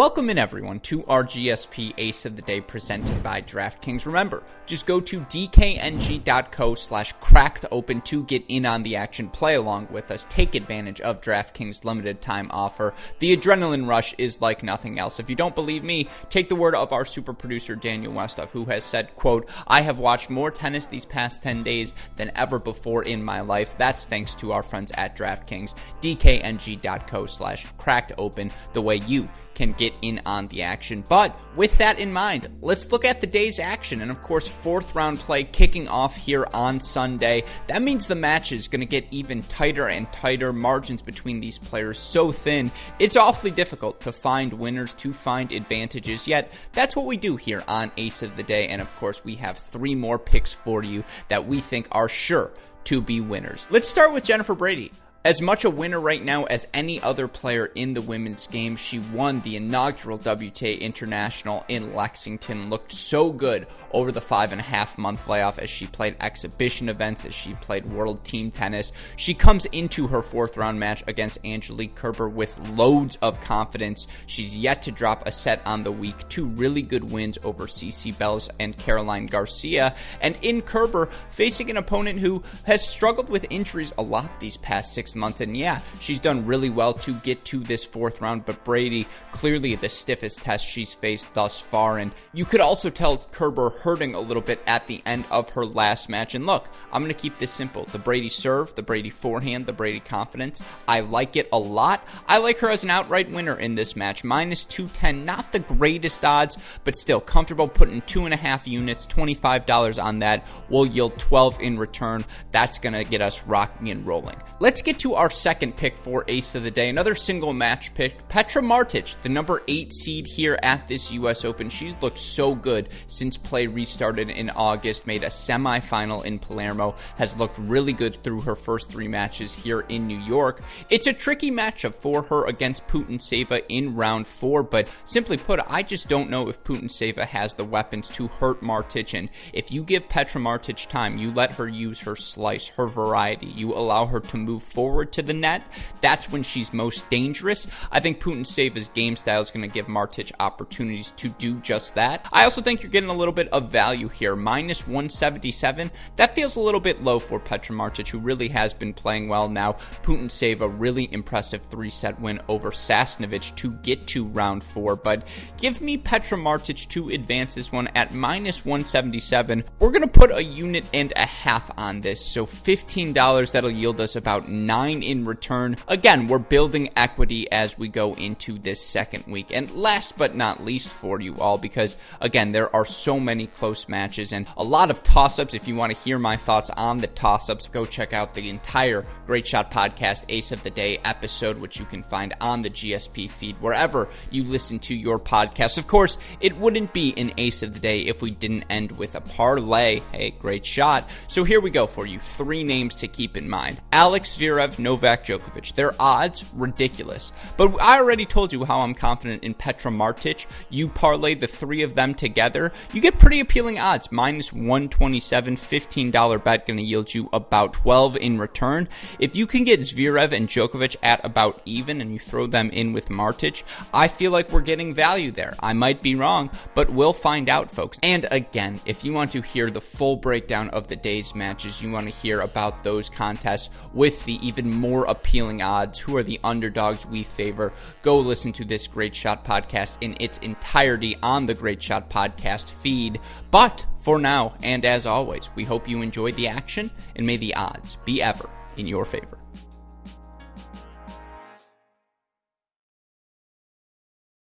Welcome in everyone to our GSP Ace of the Day presented by DraftKings. Remember, just go to dkng.co/crackedopen to get in on the action, play along with us, take advantage of DraftKings limited time offer. The adrenaline rush is like nothing else. If you don't believe me, take the word of our super producer Daniel Westoff, who has said, quote, "I have watched more tennis these past 10 days than ever before in my life." That's thanks to our friends at DraftKings, dkng.co/crackedopen, the way you can get in on the action. But with that in mind, let's look at the day's action. And of course, fourth round play kicking off here on Sunday. That means the match is going to get even tighter and tighter. Margins between these players so thin, it's awfully difficult to find winners, to find advantages. Yet that's what we do here on Ace of the Day. And of course, we have three more picks for you that we think are sure to be winners. Let's start with Jennifer Brady. As much a winner right now as any other player in the women's game, she won the inaugural WTA International in Lexington, looked so good over the 5.5-month layoff as she played exhibition events, as she played world team tennis. She comes into her fourth round match against Angelique Kerber with loads of confidence. She's yet to drop a set on the week, two really good wins over CC Bellis and Caroline Garcia, and in Kerber facing an opponent who has struggled with injuries a lot these past 6 months. And yeah, she's done really well to get to this fourth round, but Brady clearly the stiffest test she's faced thus far. And you could also tell Kerber hurting a little bit at the end of her last match. And look, I'm going to keep this simple. The Brady serve, the Brady forehand, the Brady confidence, I like it a lot. I like her as an outright winner in this match. -210, not the greatest odds, but still comfortable putting 2.5 units, $25 on that will yield 12 in return. That's going to get us rocking and rolling. Let's get to our second pick for Ace of the Day, another single match pick. Petra Martic, the number 8 seed here at this US Open. She's looked so good since play restarted in August, made a semifinal in Palermo, has looked really good through her first 3 matches here in New York. It's a tricky matchup for her against Putinseva in round 4, but simply put, I just don't know if Putinseva has the weapons to hurt Martic, and if you give Petra Martic time, you let her use her slice, her variety, you allow her to move forward to the net, that's when she's most dangerous. I think Putinseva's game style is going to give Martic opportunities to do just that. I also think you're getting a little bit of value here. -177, that feels a little bit low for Petra Martic, who really has been playing well now. Putinseva, really impressive 3-set win over Sasnovich to get to round 4, but give me Petra Martic to advance this one at -177. We're going to put a unit and a half on this, so $15, that'll yield us about 9 in return. Again, we're building equity as we go into this second week. And last but not least for you all, because again, there are so many close matches and a lot of toss-ups. If you want to hear my thoughts on the toss-ups, go check out the entire Great Shot Podcast Ace of the Day episode, which you can find on the GSP feed, wherever you listen to your podcast. Of course, it wouldn't be an Ace of the Day if we didn't end with a parlay. Hey, great shot. So here we go for you. 3 names to keep in mind. Alex Zverev, Novak Djokovic. Their odds, ridiculous. But I already told you how I'm confident in Petra Martic. You parlay the 3 of them together, you get pretty appealing odds. -127, $15 bet, going to yield you about 12 in return. If you can get Zverev and Djokovic at about even and you throw them in with Martic, I feel like we're getting value there. I might be wrong, but we'll find out, folks. And again, if you want to hear the full breakdown of the day's matches, you want to hear about those contests with the even more appealing odds, who are the underdogs we favor, go listen to this Great Shot Podcast in its entirety on the Great Shot Podcast feed. But for now, and as always, we hope you enjoyed the action, and may the odds be ever in your favor.